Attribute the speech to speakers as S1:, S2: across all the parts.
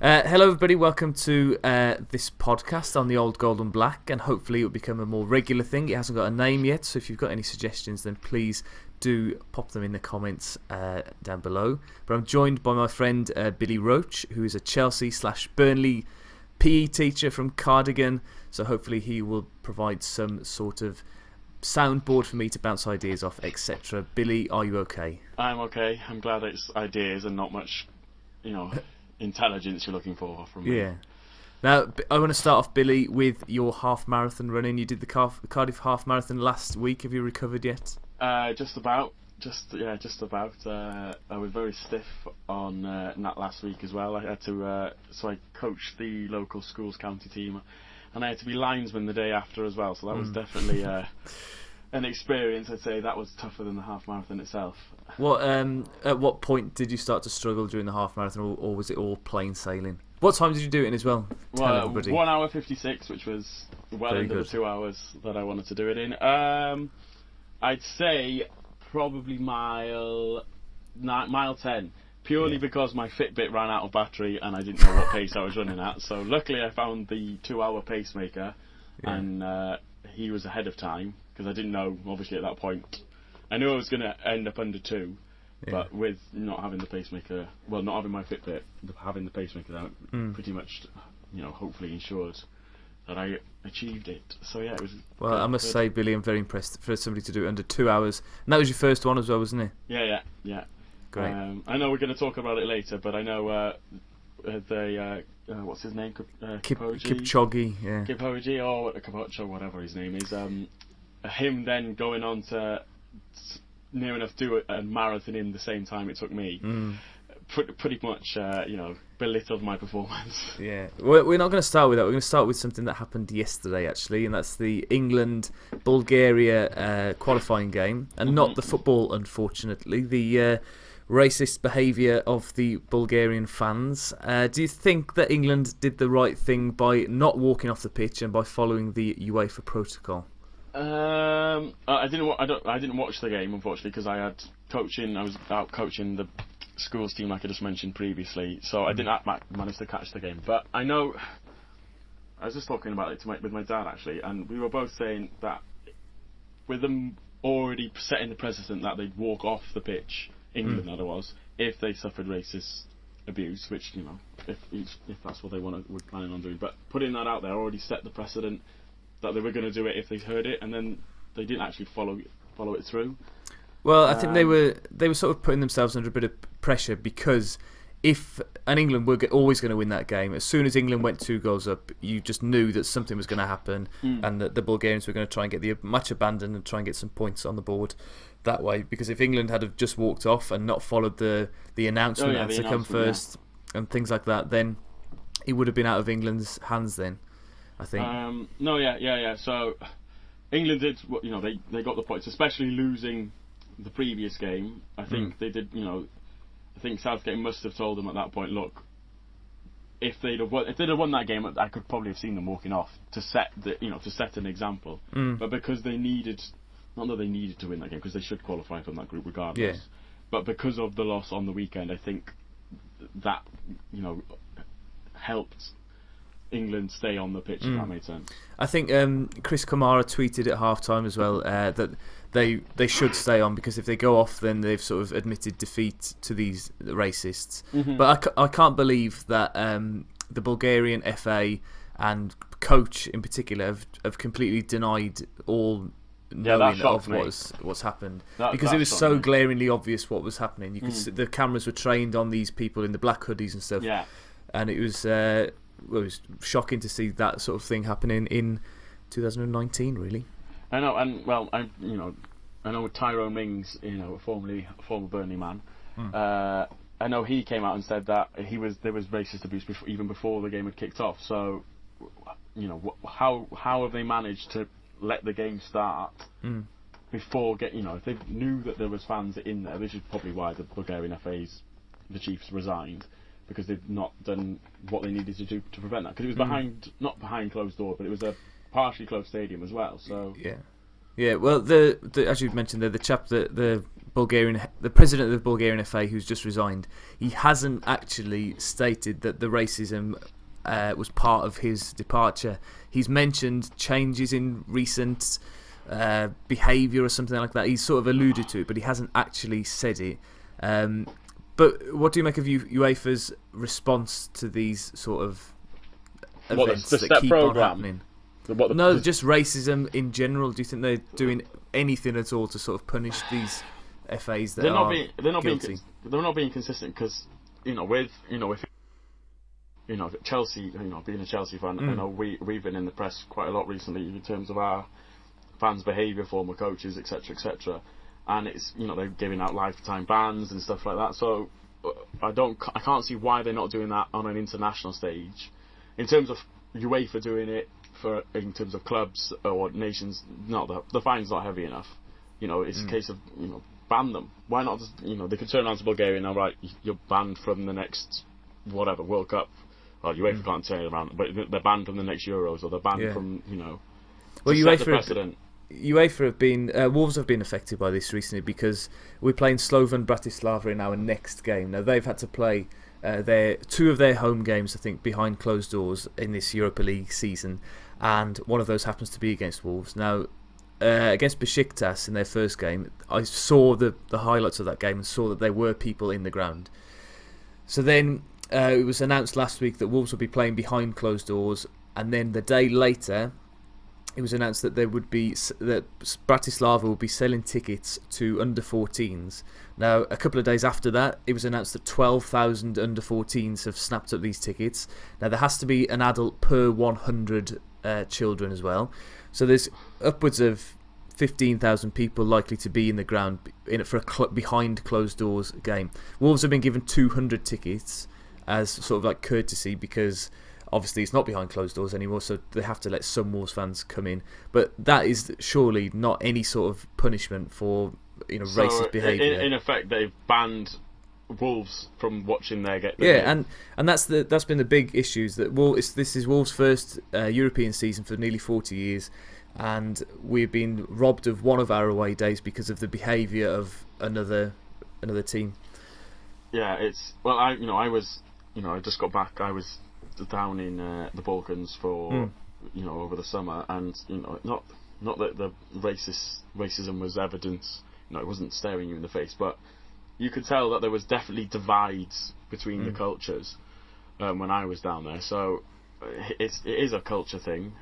S1: Hello everybody, welcome to this podcast on the old gold and black, and hopefully it will become a more regular thing. It hasn't got a name yet, so if you've got any suggestions then please do pop them in the comments down below. But I'm joined by my friend Billy Roche, who is a Chelsea/Burnley PE teacher from Cardigan, so hopefully he will provide some sort of soundboard for me to bounce ideas off, etc. Billy, are you okay?
S2: I'm okay. I'm glad it's ideas and not much, intelligence you're looking for from me.
S1: Yeah. Now, I want to start off, Billy, with your half marathon running. You did the Cardiff half marathon last week. Have you recovered yet?
S2: Just about. I was very stiff on that last week as well. I had to, so I coached the local schools county team, and I had to be linesman the day after as well. So that was definitely an experience. I'd say that was tougher than the half marathon itself.
S1: What at what point did you start to struggle during the half marathon, or was it all plain sailing? What time did you do it in as well? Tell everybody.
S2: 1 hour 56, which was well
S1: Very
S2: into
S1: good.
S2: the 2 hours that I wanted to do it in. I'd say probably mile 10, purely because my Fitbit ran out of battery and I didn't know what pace I was running at. So luckily I found the 2 hour pacemaker, and he was ahead of time, because I didn't know, obviously, at that point. I knew I was going to end up under 2, but with not having the pacemaker, well, not having my Fitbit, having the pacemaker out, pretty much, hopefully ensured that I achieved it. So yeah, it was.
S1: Well, I must say, Billy, I'm very impressed for somebody to do it under 2 hours. And that was your first one as well, wasn't it?
S2: Yeah.
S1: Great.
S2: I know we're going to talk about it later, but I know what's his name?
S1: Kipchoge, yeah.
S2: Kipchoge, or Kipchoge, whatever his name is. Him then going on to near enough do a marathon in the same time it took me. Pretty much, belittled my performance.
S1: Yeah, we're not going to start with that. We're going to start with something that happened yesterday, actually, and that's the England-Bulgaria qualifying game, and not the football, unfortunately. The racist behaviour of the Bulgarian fans. Do you think that England did the right thing by not walking off the pitch and by following the UEFA protocol?
S2: I didn't watch the game, unfortunately, because I had coaching. I was out coaching the schools team, like I just mentioned previously, so I didn't manage to catch the game. But I know, I was just talking about it with my dad, actually, and we were both saying that with them already setting the precedent that they'd walk off the pitch, England that it was, if they suffered racist abuse, which, if that's what they were planning on doing, but putting that out there already set the precedent that they were going to do it if they heard it, and then they didn't actually follow it through.
S1: Well, I think they were sort of putting themselves under a bit of pressure, because England were always going to win that game. As soon as England went 2 goals up, you just knew that something was going to happen, and that the Bulgarians were going to try and get the match abandoned and try and get some points on the board that way. Because if England had have just walked off and not followed the announcement had to come first and things like that, then it would have been out of England's hands then, I think.
S2: So England did, they got the points, especially losing the previous game. I think they did. I think Southgate must have told them at that point, look, if they'd have won that game, I could probably have seen them walking off to set an example. But because they needed, not that they needed to win that game, because they should qualify from that group regardless. Yeah. But because of the loss on the weekend, I think that helped England stay on the pitch, if that made sense.
S1: I think Chris Kamara tweeted at half-time as well that they should stay on, because if they go off, then they've sort of admitted defeat to these racists. But I can't believe that the Bulgarian FA and coach in particular have completely denied all knowing of what's happened, because it was so glaringly obvious what was happening. You could see, the cameras were trained on these people in the black hoodies and stuff, and it was shocking to see that sort of thing happening in 2019, really.
S2: I know, and I know Tyrone Mings, a former Burnley man. I know he came out and said that there was racist abuse even before the game had kicked off. So, how have they managed to let the game start before if they knew that there was fans in there? This is probably why the Bulgarian the chiefs resigned, because they've not done what they needed to do to prevent that. Because it was not behind closed door, but it was a partially closed stadium as well. So
S1: yeah. Well, the as you mentioned, the chap, the the president of the Bulgarian FA, who's just resigned, he hasn't actually stated that the racism was part of his departure. He's mentioned changes in recent behaviour or something like that. He's sort of alluded to it, but he hasn't actually said it. But what do you make of UEFA's response to these sort of events that keep on happening? Just racism in general. Do you think they're doing anything at all to sort of punish these FAs that are guilty?
S2: They're not being consistent because with Chelsea, being a Chelsea fan, I know we've been in the press quite a lot recently in terms of our fans' behaviour, former coaches, etc., and it's they're giving out lifetime bans and stuff like that. So I can't see why they're not doing that on an international stage. In terms of UEFA doing it in terms of clubs or nations, no, the fine's not heavy enough. It's a case of ban them. Why not just they could turn around to Bulgaria and right, you're banned from the next whatever World Cup. Well, UEFA can't turn it around, but they're banned from the next Euros, or they're banned from
S1: Well,
S2: set the precedent.
S1: UEFA have been Wolves have been affected by this recently because we're playing Slovan Bratislava in our next game. Now they've had to play two of their home games, I think, behind closed doors in this Europa League season, and one of those happens to be against Wolves. Now against Besiktas in their first game, I saw the highlights of that game and saw that there were people in the ground. So then it was announced last week that Wolves would be playing behind closed doors, and then the day later it was announced that that Bratislava will be selling tickets to under-14s. Now, a couple of days after that, it was announced that 12,000 under-14s have snapped up these tickets. Now, there has to be an adult per 100 children as well. So there's upwards of 15,000 people likely to be in the ground for a behind closed doors game. Wolves have been given 200 tickets as sort of like courtesy because obviously it's not behind closed doors anymore, so they have to let some Wolves fans come in. But that is surely not any sort of punishment for racist behaviour.
S2: In effect, they've banned Wolves from watching their game.
S1: And that's been the big issues that this is Wolves' first European season for nearly 40 years, and we've been robbed of one of our away days because of the behaviour of another team. Yeah,
S2: I just got back. I was down in the Balkans for over the summer, and not that the racism was evident. It wasn't staring you in the face, but you could tell that there was definitely divides between the cultures when I was down there. So it is a culture thing,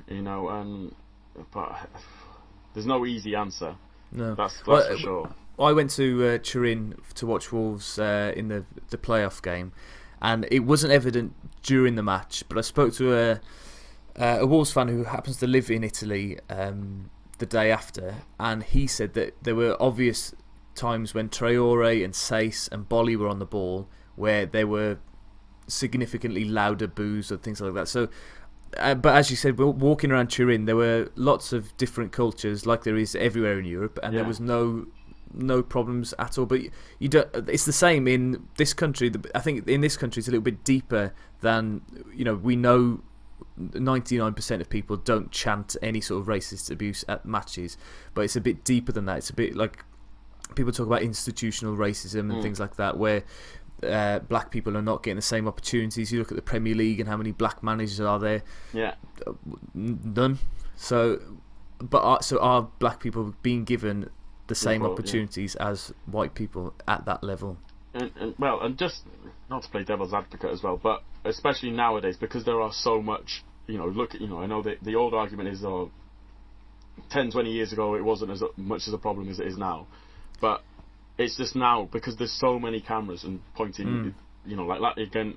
S2: but there's no easy answer.
S1: No,
S2: that's for sure.
S1: I went to Turin to watch Wolves in the playoff game, and it wasn't evident during the match, but I spoke to a Wolves fan who happens to live in Italy the day after, and he said that there were obvious times when Traore and Saïs and Bolly were on the ball where there were significantly louder boos or things like that. So, but as you said, walking around Turin, there were lots of different cultures, like there is everywhere in Europe, and there was no problems at all. But you don't. It's the same in this country. I think in this country it's a little bit deeper than we know. 99% of people don't chant any sort of racist abuse at matches, but it's a bit deeper than that. It's a bit like people talk about institutional racism and things like that, where black people are not getting the same opportunities. You look at the Premier League and how many black managers are there? None. So are black people being given the same opportunities as white people at that level?
S2: And just not to play devil's advocate as well, but especially nowadays, because there are so much, I know that the old argument is 10, 20 years ago it wasn't as much as a problem as it is now, but it's just now because there's so many cameras and pointing, like that again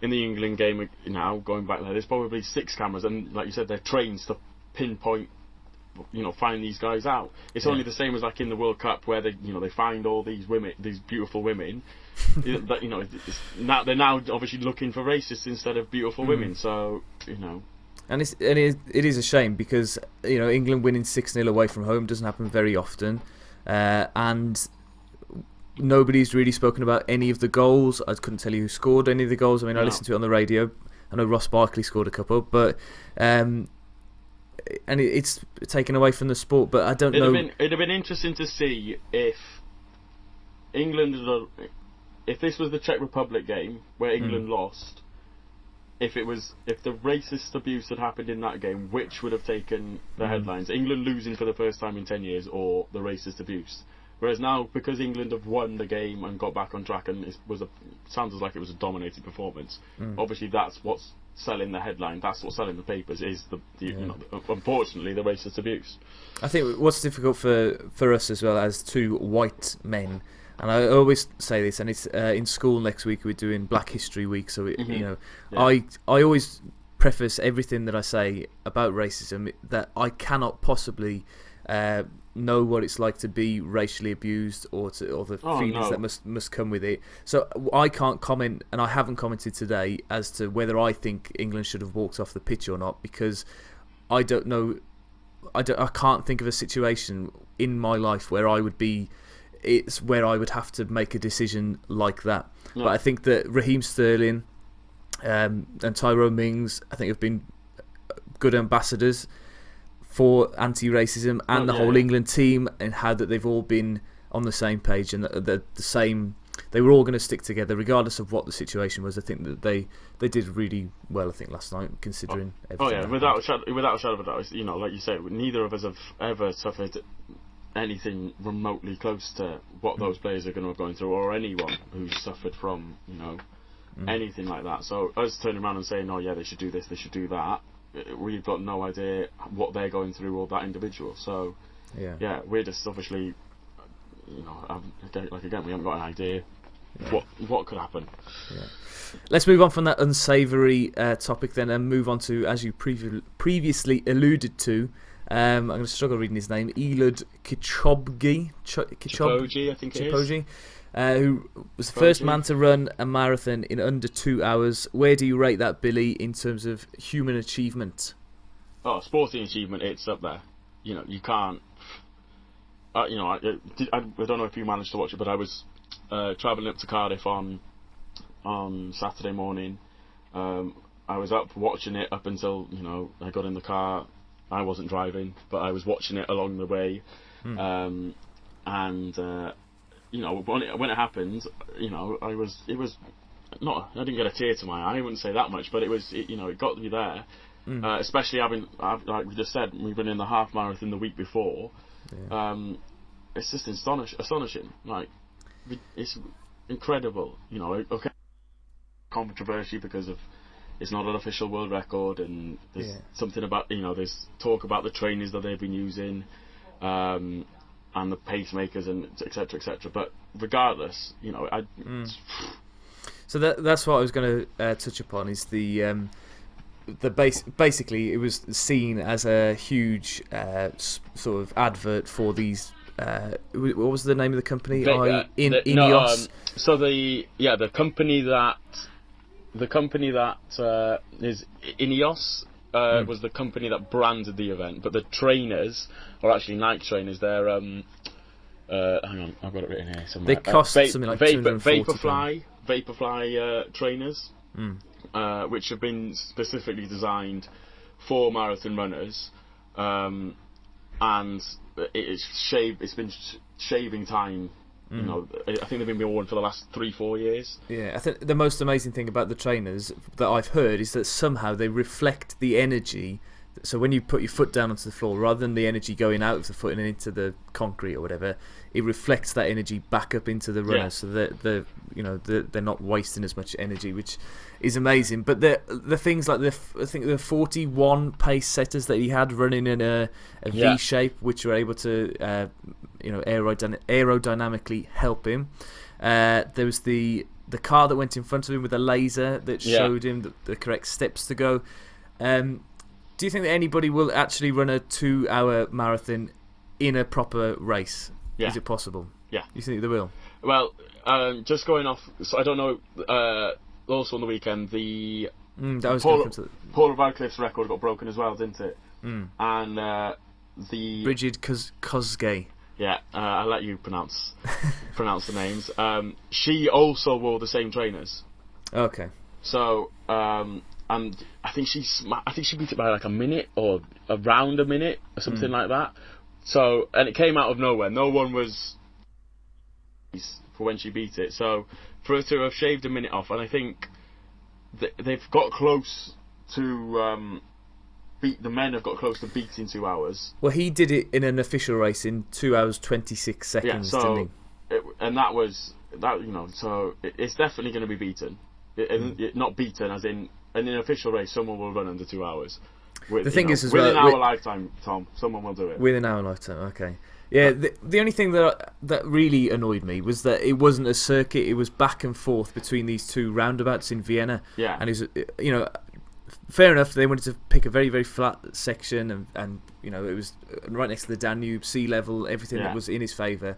S2: in the England game now, going back there's probably 6 cameras, and like you said, they're trained to pinpoint, find these guys out. It's only the same as like in the World Cup where they find all these women, these beautiful women. That they're now obviously looking for racists instead of beautiful women. So
S1: and it is a shame because England winning 6-0 away from home doesn't happen very often, and nobody's really spoken about any of the goals. I couldn't tell you who scored any of the goals. I mean, I listened to it on the radio. I know Ross Barkley scored a couple, but and it's taken away from the sport. But I don't know.
S2: It'd have been interesting to see if if this was the Czech Republic game where England lost, if the racist abuse had happened in that game, which would have taken the headlines? England losing for the first time in 10 years, or the racist abuse? Whereas now, because England have won the game and got back on track, and sounds like it was a dominating performance. Obviously, that's what's selling the headline. That's what's selling the papers. Is unfortunately the racist abuse. I
S1: think what's difficult for us as well as two white men, and I always say this, and it's in school next week we're doing Black History Week, so I always preface everything that I say about racism that I cannot possibly know what it's like to be racially abused or the feelings that must come with it. So I can't comment, and I haven't commented today as to whether I think England should have walked off the pitch or not, because I don't know. I can't think of a situation in my life where I would have to make a decision like that. But I think that Raheem Sterling and Tyrone Mings, I think, have been good ambassadors for anti-racism, and the whole England team, and how that they've all been on the same page, and the same. They were all going to stick together regardless of what the situation was. I think that they did really well, I think, last night, considering everything.
S2: Without a shadow of a doubt. Like you say, neither of us have ever suffered anything remotely close to what those players are going to have gone through, or anyone who's suffered from anything like that. So us turning around and saying, "Oh yeah, they should do this, they should do that," we've got no idea what they're going through, or that individual. So we're just obviously, we haven't got an idea what could happen.
S1: Let's move on from that unsavoury topic then, and move on to, as you previously alluded to, I'm going to struggle reading his name, Eliud Kipchoge,
S2: I think it is.
S1: Who was the first man to run a marathon in under 2 hours. Where do you rate that, Billy, in terms of human achievement?
S2: Sporting achievement, it's up there. You can't. I don't know if you managed to watch it, but I was travelling up to Cardiff on Saturday morning. I was up watching it up until I got in the car. I wasn't driving, but I was watching it along the way, and when it happened, I didn't get a tear to my eye. I wouldn't say that much, but it got me there. Especially like we just said, we've been in the half marathon the week before. It's just astonishing. Like, it's incredible. Okay, controversy because of it's not an official world record, and there's something about there's talk about the trainers that they've been using, and the pacemakers and etc. But regardless,
S1: So that's what I was going to touch upon, is the basically it was seen as a huge sort of advert for these. What was the name of the company? Ineos. The company that is Ineos was the company that branded the event, but the trainers are actually Nike trainers. They're hang on, I've got it written here somewhere. They cost something like £240.
S2: Vaporfly trainers, which have been specifically designed for marathon runners, and it's been shaving time. I think they've been worn for the last 3-4 years. Yeah,
S1: I think the most amazing thing about the trainers that I've heard is that somehow they reflect the energy. So when you put your foot down onto the floor, rather than the energy going out of the foot and into the concrete or whatever, it reflects that energy back up into the runner, so that they're not wasting as much energy, which is amazing. But the things like I think the 41 pace setters that he had running in a V shape, which were able to aerodynamically help him. There was the car that went in front of him with a laser that showed him the correct steps to go. Do you think that anybody will actually run a 2-hour marathon in a proper race?
S2: Yeah.
S1: Is it possible?
S2: Yeah.
S1: You think they will?
S2: Well, just going off, so I don't know. Also on the weekend, the Paul Radcliffe's record got broken as well, didn't it? And the
S1: Brigid Kosgei.
S2: Yeah, I'll let you pronounce the names. She also wore the same trainers.
S1: Okay.
S2: So, and I think she beat it by like a minute or around a minute or something like that. So, and it came out of nowhere. No one was for when she beat it. So for her to have shaved a minute off, and I think they've got close to the men have got close to beating 2 hours.
S1: Well, he did it in an official race in 2 hours 26 seconds, didn't he?
S2: And that was that. So it's definitely going to be beaten. Not beaten as in an official race. Someone will run under 2 hours.
S1: The thing is, as
S2: within
S1: well,
S2: our lifetime, Tom, someone will do it.
S1: Within our lifetime, okay. Yeah, the only thing that really annoyed me was that it wasn't a circuit. It was back and forth between these two roundabouts in Vienna.
S2: Yeah.
S1: And it was, fair enough. They wanted to pick a very, very flat section, and it was right next to the Danube, sea level, everything that was in his favour.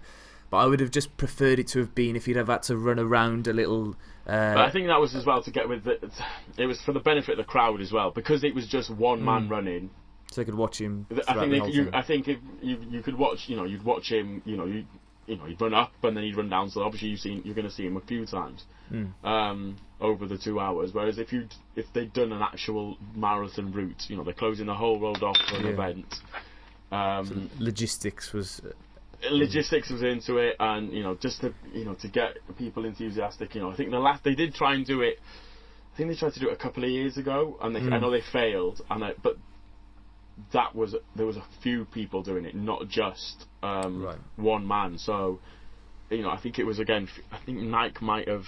S1: But I would have just preferred it to have been if he'd have had to run around a little.
S2: But I think that was as well to get with it was for the benefit of the crowd as well, because it was just one man running.
S1: So I could watch him.
S2: I think if you could watch, you'd watch him. He'd run up and then he'd run down. So obviously you're going to see him a few times over the 2 hours. Whereas if they'd done an actual marathon route, they're closing the whole road off for an event.
S1: So logistics was
S2: into it, and just to get people enthusiastic. I think they did try and do it. I think they tried to do it a couple of years ago, and I know they failed. But there was a few people doing it, not just one man. So I think it was again. I think Nike might have.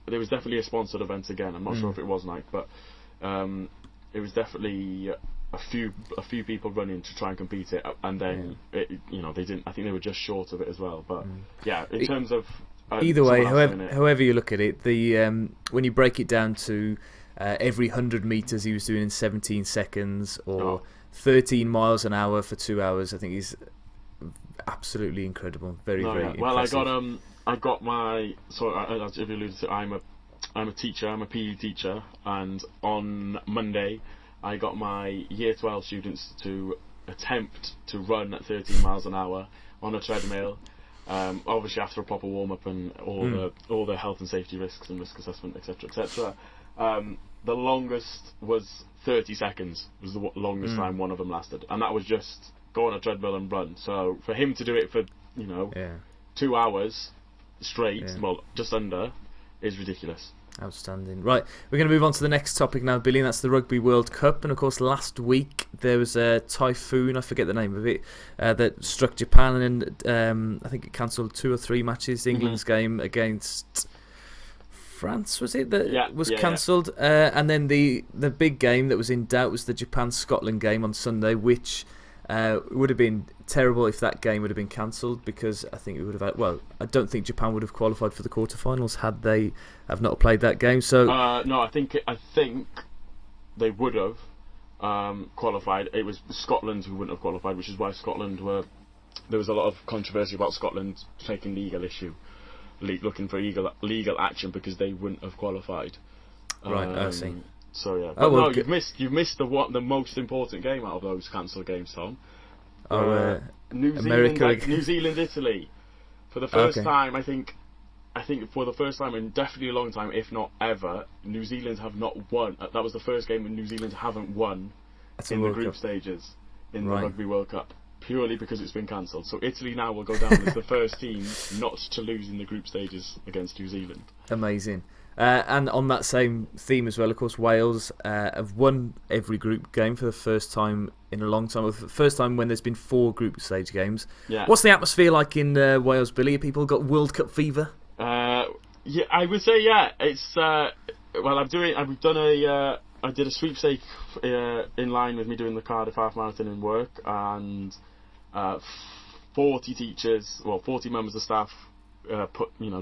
S2: There was definitely a sponsored event again. I'm not sure if it was Nike, but it was definitely a few people running to try and compete it, and then they didn't. I think they were just short of it as well. But in terms of
S1: either way, however you look at it, the when you break it down to every 100 meters he was doing in 17 seconds, or 13 miles an hour for 2 hours, I think he's absolutely incredible. Very impressive.
S2: Well, I got my. So as you alluded to, I'm a teacher. I'm a PE teacher, and on Monday I got my Year 12 students to attempt to run at 13 miles an hour on a treadmill. Obviously after a proper warm up and all the health and safety risks and risk assessment, etc., etc. The longest was 30 seconds. Was the longest time one of them lasted, and that was just go on a treadmill and run. So for him to do it for 2 hours straight, well, just under, is ridiculous.
S1: Outstanding. Right, we're going to move on to the next topic now, Billy, and that's the Rugby World Cup. And of course, last week there was a typhoon, I forget the name of it, that struck Japan, and I think it cancelled 2 or 3 matches. England's game against France, was it, that was cancelled? And then the big game that was in doubt was the Japan-Scotland game on Sunday, which would have been terrible if that game would have been cancelled, because I think it would have. Well, I don't think Japan would have qualified for the quarterfinals had they have not played that game. So
S2: no, I think they would have qualified. It was Scotland who wouldn't have qualified, which is why Scotland were. There was a lot of controversy about Scotland taking legal issue, looking for legal action because they wouldn't have qualified.
S1: Right, I see.
S2: So yeah, but no, you've missed the most important game out of those cancelled games, Tom. New Zealand, Italy, for the first time. I think for the first time in definitely a long time, if not ever, New Zealand have not won. That was the first game when New Zealand haven't won in the group stages in the Rugby World Cup, purely because it's been cancelled. So Italy now will go down as the first team not to lose in the group stages against New Zealand.
S1: Amazing. And on that same theme as well, of course, Wales have won every group game for the first time in a long time. For the first time when there's been 4 group stage games. Yeah. What's the atmosphere like in Wales, Billy? Have people got World Cup fever?
S2: Yeah, I would say it's well, I did a sweepstake in line with me doing the Cardiff Half Marathon in work, and 40 members of staff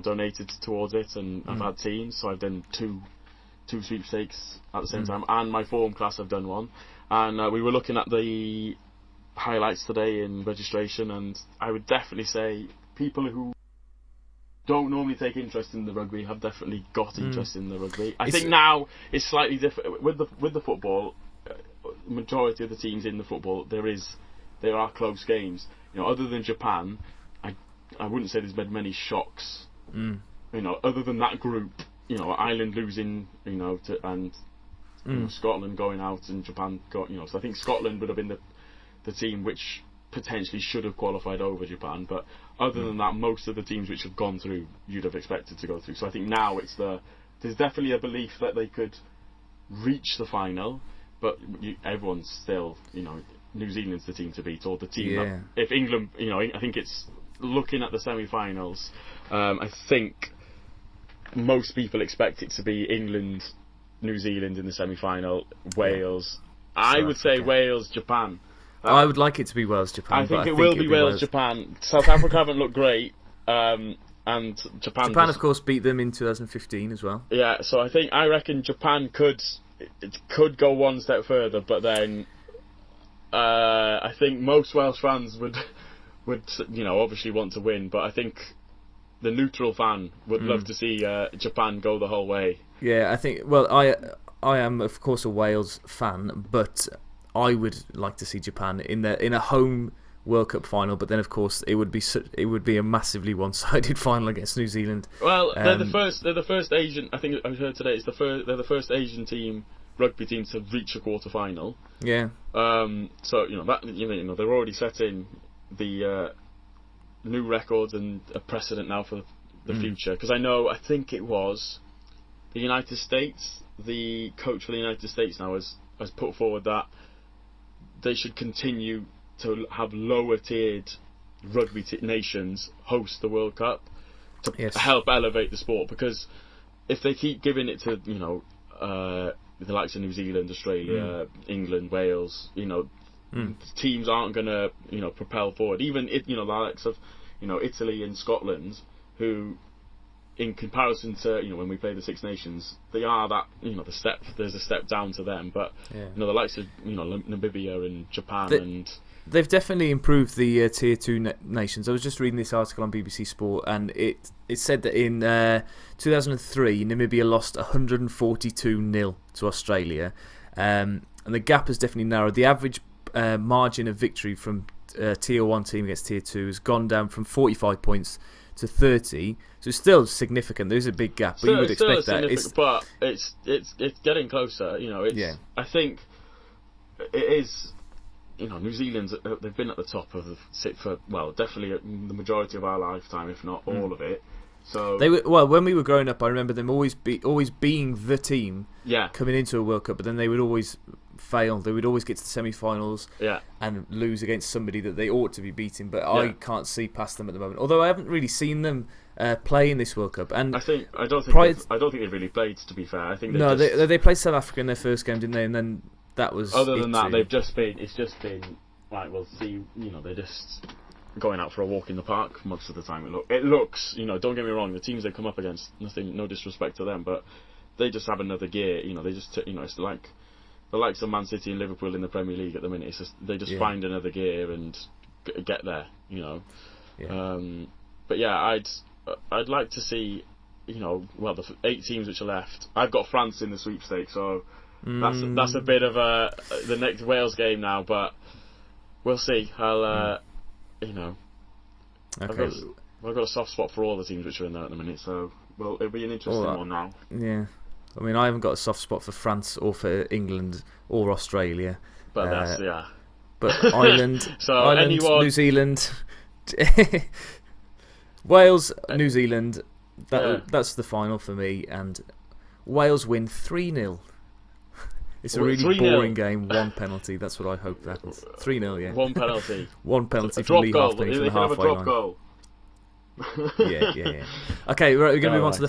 S2: donated towards it, and I've had teams, so I've done two sweepstakes at the same time, and my form class have done one, and we were looking at the highlights today in registration, and I would definitely say people who don't normally take interest in the rugby have definitely got interest in the rugby. I think now it's slightly different with the football. Majority of the teams in the football, there are close games. Other than Japan, I wouldn't say there's been many shocks. Other than that group, Ireland losing, Scotland going out and Japan got, so I think Scotland would have been the team which potentially should have qualified over Japan, but other than that, most of the teams which have gone through, you'd have expected to go through. So I think now there's definitely a belief that they could reach the final, but everyone's still, New Zealand's the team to beat, or the team that, if England, I think it's looking at the semi-finals, I think most people expect it to be England, New Zealand in the semi-final, Wales. I would say Wales, Japan.
S1: I would like it to be Wales, Japan.
S2: I think it will be Wales, Japan. South Africa haven't looked great, and Japan,
S1: of course, beat them in 2015 as well.
S2: Yeah, so I reckon Japan could go one step further, but then I think most Welsh fans would obviously want to win, but I think the neutral fan would love to see Japan go the whole way.
S1: Yeah, I think. Well, I am of course a Wales fan, but I would like to see Japan in a home World Cup final. But then, of course, it would be a massively one-sided final against New Zealand.
S2: Well, they're the first Asian. I think I heard today they're the first Asian rugby team to reach a quarter final.
S1: Yeah.
S2: So they're already setting the new records and a precedent now for the future. Because I think it was the United States. The coach for the United States now has put forward that they should continue to have lower tiered rugby nations host the World Cup to help elevate the sport, because if they keep giving it to the likes of New Zealand, Australia, England, Wales, teams aren't going to propel forward. Even the likes of Italy and Scotland, who in comparison to when we play the Six Nations, they are that there's a step down to them, but the likes of Namibia and Japan
S1: they've definitely improved the tier 2 nations. I was just reading this article on BBC Sport, and it said that in 2003 Namibia lost 142-0 to Australia, and the gap has definitely narrowed. The average margin of victory from tier 1 team against tier 2 has gone down from 45 points to 30, so it's still significant. There's a big gap, but you would expect that.
S2: But it's getting closer. I think it is. New Zealand's they've been at the top of definitely the majority of our lifetime, if not all of it. So
S1: they were, when we were growing up, I remember them always being the team coming into a World Cup, but then they would always fail. They would always get to the semi-finals and lose against somebody that they ought to be beating. But I can't see past them at the moment. Although I haven't really seen them play in this World Cup, and I don't think
S2: they've really played. To be fair, I think
S1: they played South Africa in their first game, didn't they? And then that was
S2: other than that, really. It's just been right. We'll see. They're just going out for a walk in the park most of the time. It looks. Don't get me wrong. The teams they come up against, no disrespect to them, but they just have another gear. They just it's like the likes of Man City and Liverpool in the Premier League at the minute. It's just they just find another gear and get there. But yeah, I'd like to see. The 8 teams which are left. I've got France in the sweepstakes, so. That's a bit of the next Wales game now, but we'll see.
S1: Okay.
S2: I've got a soft spot for all the teams which are in there at the minute, so it'll be an interesting one now.
S1: Yeah, I mean, I haven't got a soft spot for France or for England or Australia,
S2: but
S1: but Ireland,
S2: so
S1: Ireland, New Zealand, Wales, New Zealand. That's the final for me, and Wales win 3-0. It's a really boring game. 1 penalty. That's what I hope happens. 3-0, yeah.
S2: 1 penalty.
S1: 1 penalty from Lee Halfpenny from the halfway line.
S2: Goal.
S1: Yeah. Okay, right, we're going to move on to the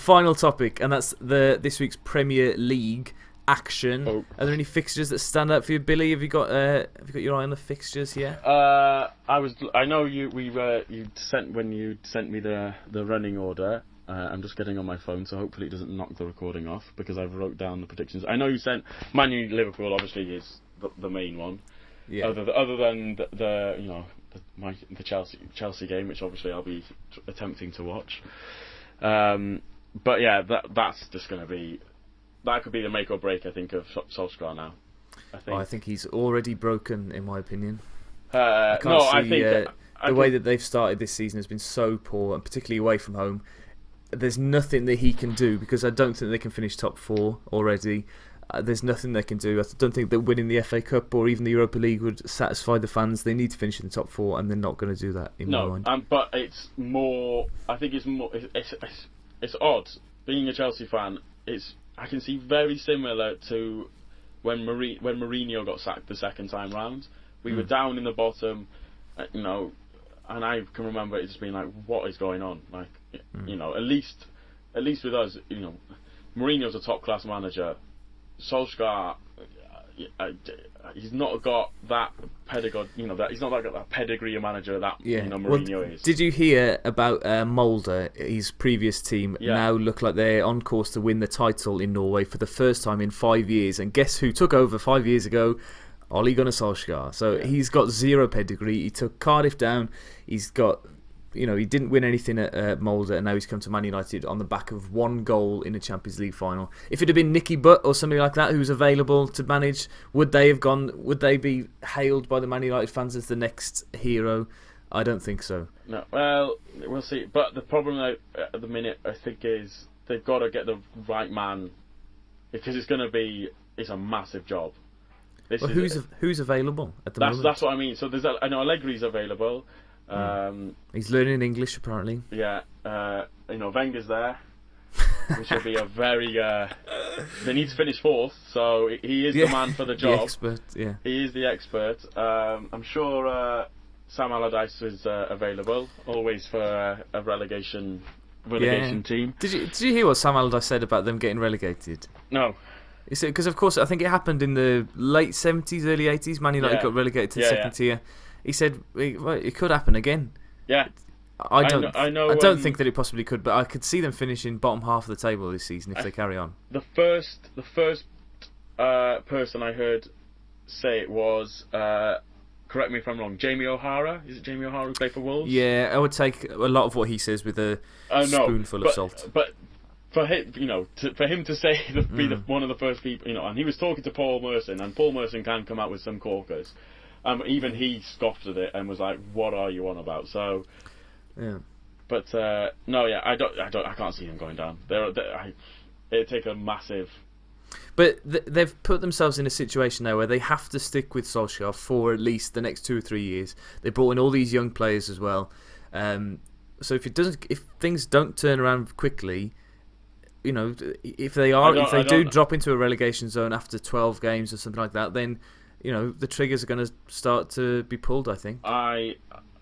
S1: final topic, and that's this week's Premier League action. Are there any fixtures that stand out for you, Billy? Have you got your eye on the fixtures here?
S2: I know you sent me the running order. I'm just getting on my phone, so hopefully it doesn't knock the recording off, because I've wrote down the predictions. I know you sent Man U Liverpool. Obviously, is the main one. Yeah. Other than the Chelsea game, which obviously I'll be attempting to watch. But yeah, that's just going to be. That could be the make or break, I think, of Solskjaer now.
S1: I think he's already broken, in my opinion.
S2: The
S1: way that they've started this season has been so poor, and particularly away from home. There's nothing that he can do, because I don't think they can finish top 4 already. there's nothing they can do. I don't think that winning the FA Cup or even the Europa League would satisfy the fans. They need to finish in the top 4, and they're not going to do that in my mind.
S2: But it's more. I think it's more. It's odd being a Chelsea fan. I can see very similar to when Mourinho got sacked the second time round. We were down in the bottom, and I can remember it just being like, what is going on? Like, at least with us, Mourinho's a top class manager. Solskjaer, he's not got that pedagogy. He's not got that pedigree of manager that Mourinho is.
S1: Did you hear about Molde? His previous team now look like they're on course to win the title in Norway for the first time in 5 years. And guess who took over 5 years ago? Ole Gunnar Solskjaer. So he's got zero pedigree. He took Cardiff down. He's got, he didn't win anything at Molde, and now he's come to Man United on the back of 1 goal in a Champions League final. If it had been Nicky Butt or somebody like that who was available to manage, would they have gone? Would they be hailed by the Man United fans as the next hero? I don't think so.
S2: No. Well, we'll see. But the problem at the minute, I think, is they've got to get the right man, because it's a massive job.
S1: Who's available at the moment?
S2: That's what I mean. So I know Allegri's available.
S1: He's learning English apparently.
S2: Yeah, Wenger's there, which will be a very. They need to finish 4th, so he is the man for the job.
S1: The expert, yeah.
S2: He is the expert. I'm sure Sam Allardyce is available, always for a relegation team.
S1: Did you hear what Sam Allardyce said about them getting relegated?
S2: No.
S1: Because of course I think it happened in the late 70s, early 80s. Man United got relegated to the second tier. He said, it could happen again.
S2: Yeah.
S1: I don't think that it possibly could, but I could see them finishing bottom half of the table this season if they carry on.
S2: The first person I heard say it was, correct me if I'm wrong, Jamie O'Hara. Is it Jamie O'Hara who played for Wolves?
S1: Yeah, I would take a lot of what he says with a spoonful of salt.
S2: But for him, for him to say be one of the first people, and he was talking to Paul Merson, and Paul Merson can come out with some corkers. Even he scoffed at it and was like, "What are you on about?" So,
S1: yeah.
S2: But I can't see them going down. It'd take a massive.
S1: But they've put themselves in a situation now where they have to stick with Solskjaer for at least the next 2 or 3 years. They brought in all these young players as well. So if things don't turn around quickly, if they do drop into a relegation zone after 12 games or something like that, then the triggers are going to start to be pulled, I think.
S2: I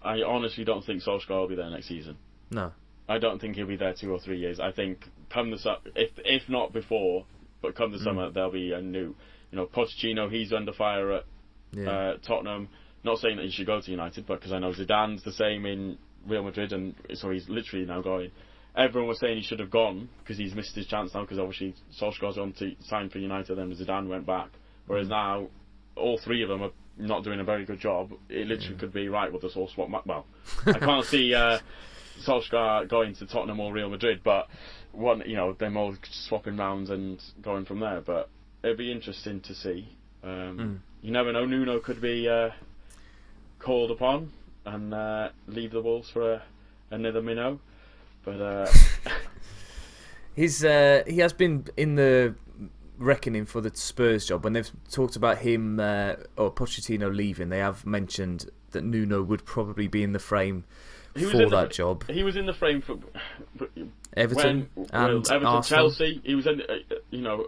S2: honestly don't think Solskjaer will be there next season.
S1: No.
S2: I don't think he'll be there 2 or 3 years. I think come the summer, if not before, but come the summer, there'll be a new. Pochettino, he's under fire at Tottenham. Not saying that he should go to United, but because I know Zidane's the same in Real Madrid, and so he's literally now going. Everyone was saying he should have gone because he's missed his chance now, because obviously Solskjaer's on to sign for United, then Zidane went back. Whereas now, all 3 of them are not doing a very good job. It literally could be right with us all swap. Well, I can't see Solskjaer going to Tottenham or Real Madrid, but them all swapping rounds and going from there. But it'd be interesting to see. You never know. Nuno could be called upon and leave the Wolves for another minnow. But
S1: he has been in the reckoning for the Spurs job. When they've talked about him or Pochettino leaving, they have mentioned that Nuno would probably be in the frame for that job.
S2: He was in the frame for
S1: Everton and Arsenal.
S2: Chelsea. He was in.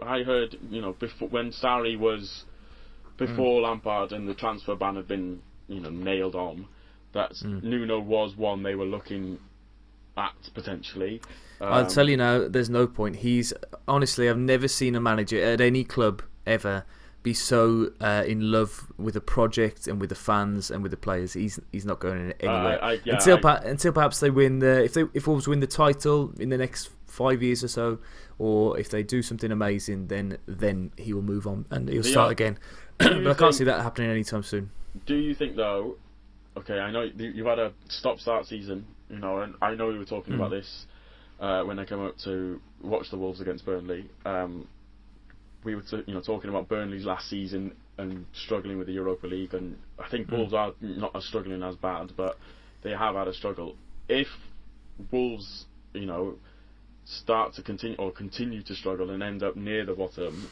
S2: I heard before when Sarri was before Lampard and the transfer ban had been nailed on, that Nuno was one they were looking at potentially.
S1: I'll tell you now, there's no point. Honestly, I've never seen a manager at any club ever be so in love with a project and with the fans and with the players. He's not going anywhere until perhaps they win if Wolves win the title in the next 5 years or so, or if they do something amazing, then he will move on and he'll start again. But I can't see that happening anytime soon.
S2: Do you think though? Okay, I know you've had a stop-start season, and I know we were talking about this when I came out to watch the Wolves against Burnley. We were talking about Burnley's last season and struggling with the Europa League, and I think Wolves are not as struggling as bad, but they have had a struggle. If Wolves, start to continue to struggle and end up near the bottom,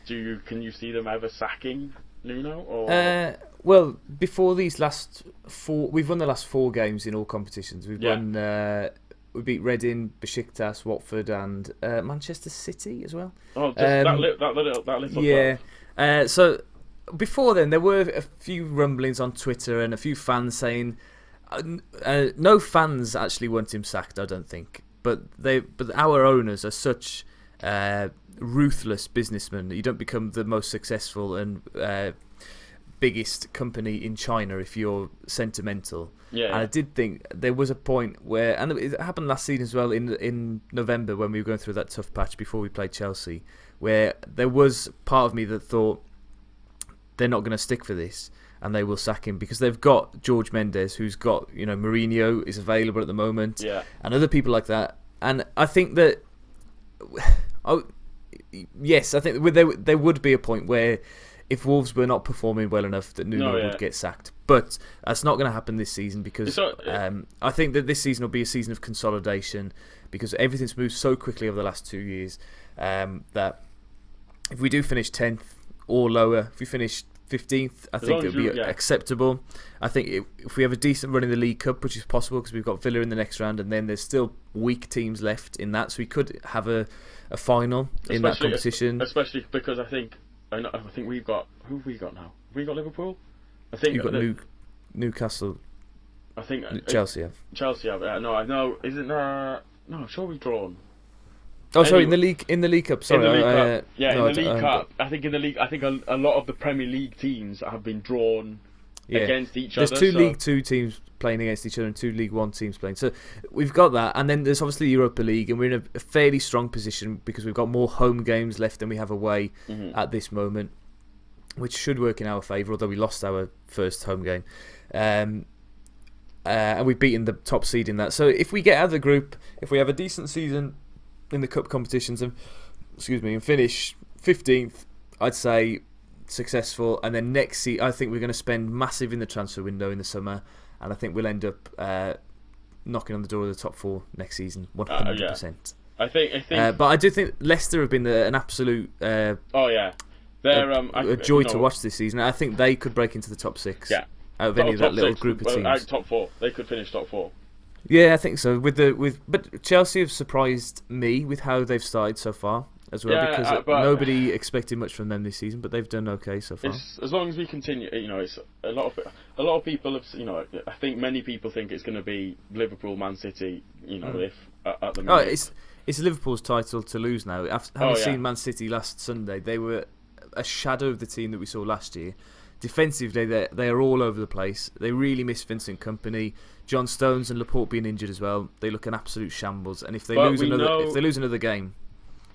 S2: Can you see them ever sacking Nuno? Or
S1: well, before these last 4, we've won the last 4 games in all competitions. We've won. We beat Reading, Besiktas, Watford, and Manchester City as well.
S2: Oh, just that little.
S1: Yeah. So before then, there were a few rumblings on Twitter and a few fans saying no fans actually want him sacked. I don't think, but our owners are such ruthless businessmen. You don't become the most successful and biggest company in China if you're sentimental.
S2: Yeah.
S1: And I did think there was a point where, and it happened last season as well in November when we were going through that tough patch before we played Chelsea, where there was part of me that thought they're not going to stick for this and they will sack him because they've got George Mendes, who's got, Mourinho is available at the moment, and other people like that. And I think that, yes, I think there would be a point where if Wolves were not performing well enough that Nuno would get sacked. But that's not going to happen this season because I think that this season will be a season of consolidation because everything's moved so quickly over the last 2 years that if we do finish 10th or lower, if we finish 15th, I think it would be acceptable. I think if we have a decent run in the League Cup, which is possible because we've got Villa in the next round and then there's still weak teams left in that, so we could have a final in that competition.
S2: Especially because I think we've got... Who have we got now? Have we got Liverpool? I think
S1: you've got Newcastle.
S2: I think
S1: Chelsea have.
S2: Chelsea have. No, I know. Isn't no? Sure, we've drawn.
S1: Oh, sorry. In the League Cup. Sorry.
S2: In the League Cup. Yeah, in the League Cup. I think in the league. I think a lot of the Premier League teams have been drawn against each other.
S1: There's 2 League 2 teams playing against each other and 2 League 1 teams playing. So we've got that, and then there's obviously Europa League, and we're in a fairly strong position because we've got more home games left than we have away at this moment, which should work in our favour. Although we lost our first home game, and we've beaten the top seed in that. So if we get out of the group, if we have a decent season in the cup competitions and finish 15th, I'd say successful. And then next season, I think we're going to spend massive in the transfer window in the summer, and I think we'll end up knocking on the door of the top 4 next season, 100%.
S2: I think.
S1: But I do think Leicester have been an absolute.
S2: They're
S1: a joy to watch this season. I think they could break into the top 6.
S2: Yeah.
S1: Out of any of that little group of teams.
S2: Top 4. They could finish top 4.
S1: Yeah, I think so. But Chelsea have surprised me with how they've started so far as well, because nobody expected much from them this season, but they've done okay so far.
S2: As long as we continue, it's a lot of people have, I think many people think it's going to be Liverpool, Man City, if at the minute.
S1: It's Liverpool's title to lose now. Having seen Man City last Sunday, they were a shadow of the team that we saw last year. Defensively, they are all over the place. They really miss Vincent Kompany, John Stones, and Laporte being injured as well. They look an absolute shambles. And if they lose another game,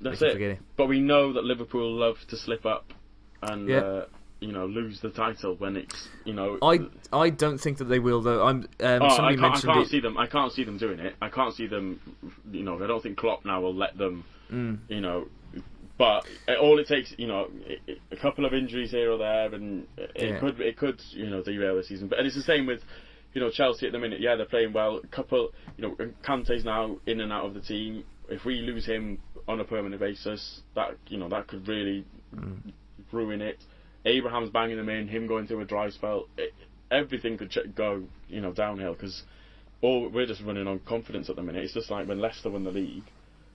S2: that's it. But we know that Liverpool love to slip up and lose the title when it's
S1: I don't think that they will though.
S2: I can't see them. I can't see them doing it. I can't see them. I don't think Klopp now will let them. But all it takes, a couple of injuries here or there, and it could derail the season. But it's the same with, Chelsea at the minute. Yeah, they're playing well. Kante's now in and out of the team. If we lose him on a permanent basis, that could really ruin it. Abraham's banging them in. Him going through a dry spell. Everything could go, downhill because we're just running on confidence at the minute. It's just like when Leicester won the league.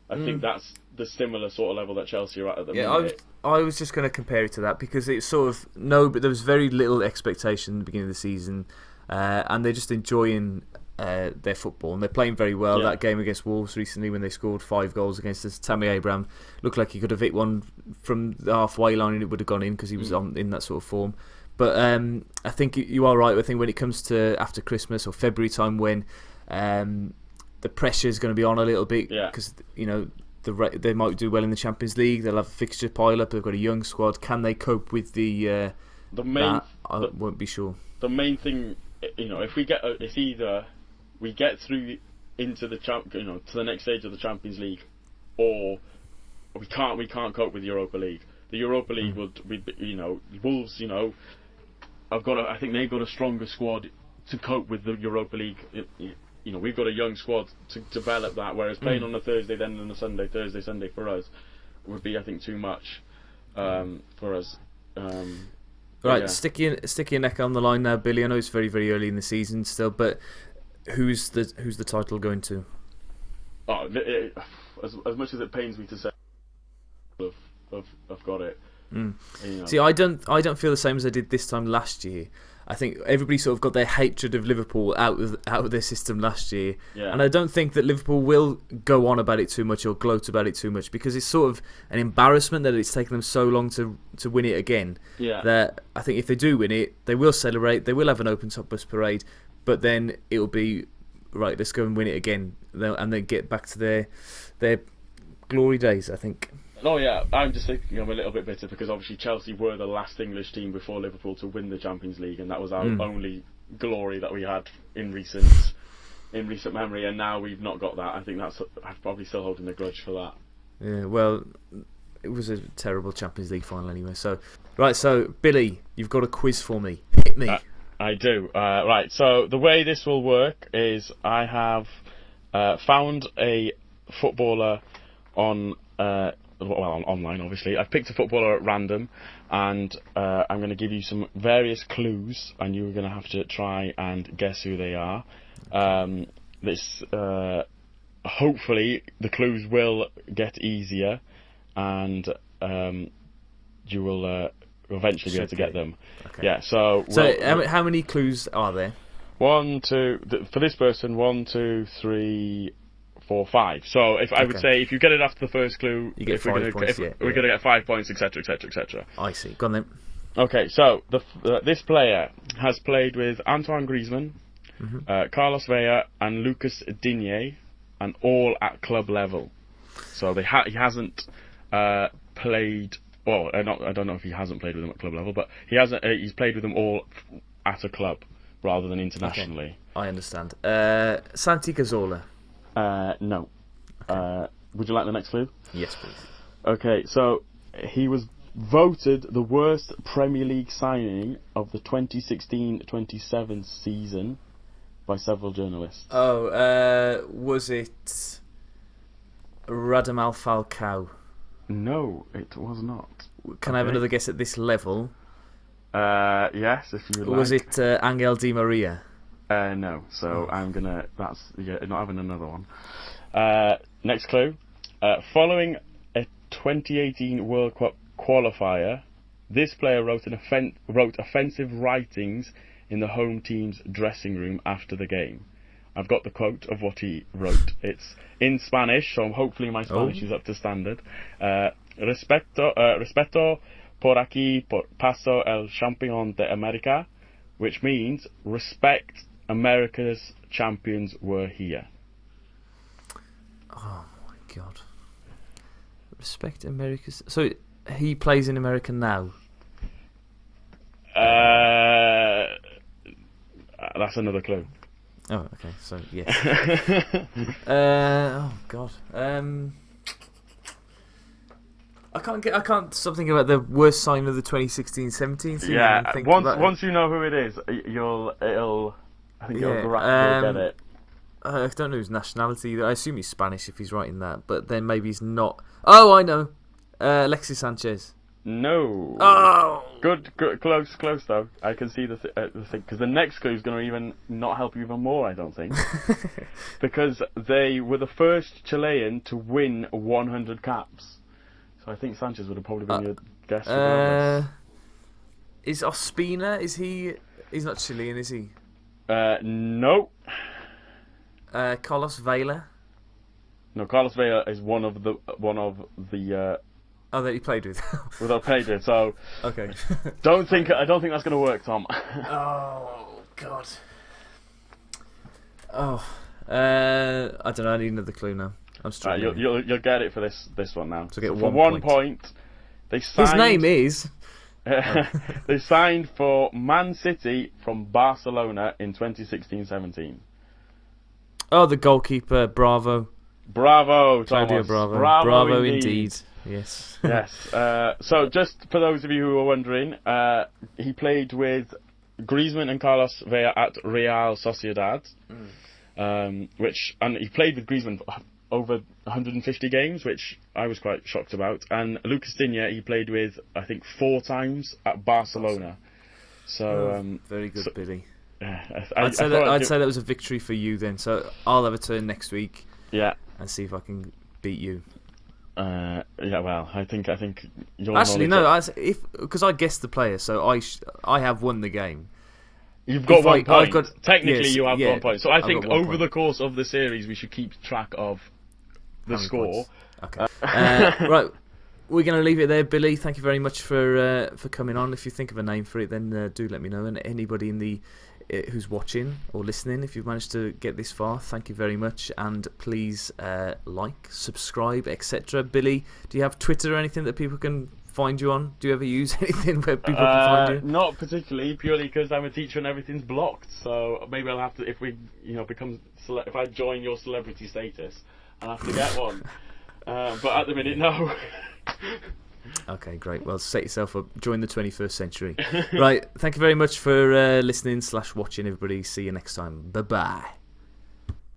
S2: I think that's the similar sort of level that Chelsea are at the minute.
S1: I was just going to compare it to that because it's sort of but there was very little expectation at the beginning of the season, and they're just enjoying their football and they're playing very well. That game against Wolves recently when they scored 5 goals against us, Tammy Abraham looked like he could have hit one from the halfway line and it would have gone in because he was in that sort of form. But I think you are right. I think when it comes to after Christmas or February time when the pressure is going to be on a little bit because they might do well in the Champions League. They'll have a fixture pile up. They've got a young squad. Can they cope with I won't be sure.
S2: The main thing, if we get, it's either we get through into the to the next stage of the Champions League, or we can't cope with Europa League. The Europa League Wolves, I think they've got a stronger squad to cope with the Europa League. We've got a young squad to develop that, whereas playing on a Thursday, then on a Sunday, Thursday, Sunday for us would be, I think, too much. for us.
S1: Right,
S2: yeah.
S1: stick your neck on the line now, Billy. I know it's very, very early in the season still, but who's the title going to?
S2: Oh, as much as it pains me to say, I've got it.
S1: Mm.
S2: You know.
S1: See, I don't feel the same as I did this time last year. I think everybody sort of got their hatred of Liverpool out of their system last year, and I don't think that Liverpool will go on about it too much or gloat about it too much, because it's sort of an embarrassment that it's taken them so long to win it again.
S2: Yeah.
S1: That I think if they do win it, they will celebrate, they will have an open top bus parade, but then it'll be right. Let's go and win it again, and then get back to their glory days, I think.
S2: Oh yeah, I'm just thinking I'm a little bit bitter because obviously Chelsea were the last English team before Liverpool to win the Champions League, and that was our only glory that we had in recent memory, and now we've not got that. I think I'm probably still holding a grudge for that.
S1: Yeah, well, it was a terrible Champions League final anyway. So, right, so Billy, you've got a quiz for me. Hit me.
S2: I do. Right, so the way this will work is I have found a footballer on. Online, obviously. I've picked a footballer at random, and I'm going to give you some various clues, and you're going to have to try and guess who they are. Hopefully, the clues will get easier, and you will eventually be able to get them. Okay. Yeah. So
S1: how many clues are there?
S2: 1, 2. For this person, 1, 2, 3. 4, 5. So I would say if you get it after the first clue,
S1: you get 5 points.
S2: We're going to get 5 points, etc., etc., etc.
S1: I see. Go on then.
S2: Okay, so this player has played with Antoine Griezmann, Carlos Vela, and Lucas Digne, and all at club level. So he hasn't played. Well, I don't know if he hasn't played with them at club level, but he's played with them all at a club rather than internationally.
S1: Okay. I understand. Santi Cazorla.
S2: No. Okay. Would you like the next clue?
S1: Yes, please.
S2: Okay, so he was voted the worst Premier League signing of the 2016-27 season by several journalists.
S1: Oh, was it Radamel Falcao?
S2: No, it was not.
S1: Can I have another guess at this level?
S2: Yes, if you would like.
S1: Was it Angel Di Maria?
S2: No, so I'm gonna. Not having another one. Next clue. Following a 2018 World Cup qualifier, this player wrote offensive writings in the home team's dressing room after the game. I've got the quote of what he wrote. It's in Spanish, so hopefully my Spanish is up to standard. Respeto por aquí por paso el campeón de América, which means respect. America's champions were here.
S1: Oh my God. Respect America's... So he plays in America now?
S2: That's another clue.
S1: Oh, okay. So, yes. Oh God. I can't stop thinking about the worst sign of the 2016-17 season.
S2: Yeah, once you know who it is, I think you'll get it.
S1: I don't know his nationality. I assume he's Spanish if he's writing that, but then maybe he's not. Oh, I know. Alexis Sanchez.
S2: No.
S1: Oh.
S2: Good, close though. I can see the thing, because the next clue is going to even not help you even more, I don't think, because they were the first Chilean to win 100 caps. So I think Sanchez would have probably been your guess.
S1: Is Ospina? Is he? He's not Chilean, is he?
S2: No.
S1: Carlos Vela.
S2: No, Carlos Vela is one of the.
S1: Oh, that he played with.
S2: That I played with. So.
S1: Okay.
S2: I don't think that's going to work, Tom.
S1: Oh God. Oh. I don't know. I need another clue now. I'm struggling.
S2: Right, you'll get it for this one now.
S1: So get
S2: for
S1: 1
S2: point. They signed,
S1: his name is.
S2: They signed for Man City from Barcelona in 2016-17.
S1: Oh, the goalkeeper, Bravo.
S2: Bravo,
S1: Claudio
S2: Thomas.
S1: Bravo indeed. Yes.
S2: Yes. So, just for those of you who are wondering, he played with Griezmann and Carlos Vela at Real Sociedad, and he played with Griezmann over 150 games, which I was quite shocked about. And Lucas Digne, he played with, I think, 4 times at Barcelona. So
S1: very good, Billy.
S2: Yeah,
S1: I'd say that was a victory for you then. So I'll have a turn next week.
S2: Yeah.
S1: And see if I can beat you.
S2: Yeah, well, I think your
S1: actually no, because I guessed the player, so I have won the game.
S2: You've got 1 point. Technically, you have 1 point. So I think over the course of the series, we should keep track of the score.
S1: Okay. Right, we're going to leave it there, Billy. Thank you very much for coming on. If you think of a name for it, then do let me know. And anybody in the who's watching or listening, if you've managed to get this far, thank you very much. And please like, subscribe, etc. Billy, do you have Twitter or anything that people can find you on? Do you ever use anything where people can find you?
S2: Not particularly, purely because I'm a teacher and everything's blocked. So maybe I'll have to, if we, if I join your celebrity status, I'll have to get one. But at the minute, no.
S1: Okay, great. Well, set yourself up. Join the 21st century. Right. Thank you very much for listening / watching, everybody. See you next time. Bye-bye.